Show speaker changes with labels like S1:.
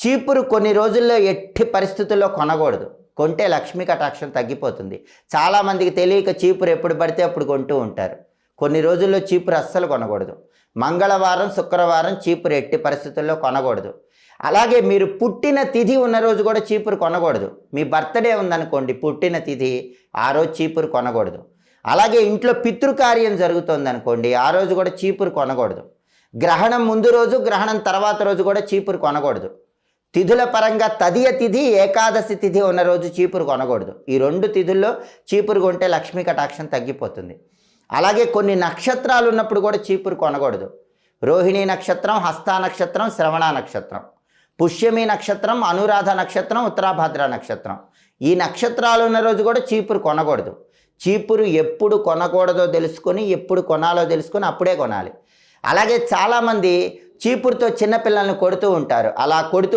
S1: చీపురు కొన్ని రోజుల్లో ఎట్టి పరిస్థితుల్లో కొనకూడదు. కొంటే లక్ష్మీ కటాక్షం తగ్గిపోతుంది. చాలామందికి తెలియక చీపురు ఎప్పుడు పడితే అప్పుడు కొంటూ ఉంటారు. కొన్ని రోజుల్లో చీపురు అస్సలు కొనకూడదు. మంగళవారం, శుక్రవారం చీపురు ఎట్టి పరిస్థితుల్లో కొనకూడదు. అలాగే మీరు పుట్టిన తిథి ఉన్న రోజు కూడా చీపురు కొనకూడదు. మీ బర్త్డే ఉందనుకోండి, పుట్టిన తిథి, ఆ రోజు చీపురు కొనకూడదు. అలాగే ఇంట్లో పితృకార్యం జరుగుతుందనుకోండి, ఆ రోజు కూడా చీపురు కొనకూడదు. గ్రహణం ముందు రోజు, గ్రహణం తర్వాత రోజు కూడా చీపురు కొనకూడదు. తిథుల పరంగా తదియ తిథి, ఏకాదశి తిథి ఉన్న రోజు చీపురు కొనకూడదు. ఈ 2 తిథుల్లో చీపురు కొంటే లక్ష్మీ కటాక్షం తగ్గిపోతుంది. అలాగే కొన్ని నక్షత్రాలు ఉన్నప్పుడు కూడా చీపురు కొనకూడదు. రోహిణీ నక్షత్రం, హస్త నక్షత్రం, శ్రవణ నక్షత్రం, పుష్యమి నక్షత్రం, అనురాధ నక్షత్రం, ఉత్తరాభాద్ర నక్షత్రం, ఈ నక్షత్రాలు ఉన్న రోజు కూడా చీపురు కొనకూడదు. చీపురు ఎప్పుడు కొనకూడదో తెలుసుకొని, ఎప్పుడు కొనాలో తెలుసుకొని అప్పుడే కొనాలి. అలాగే చాలామంది చీపురుతో చిన్నపిల్లల్ని కొడుతూ ఉంటారు. అలా కొడుతూ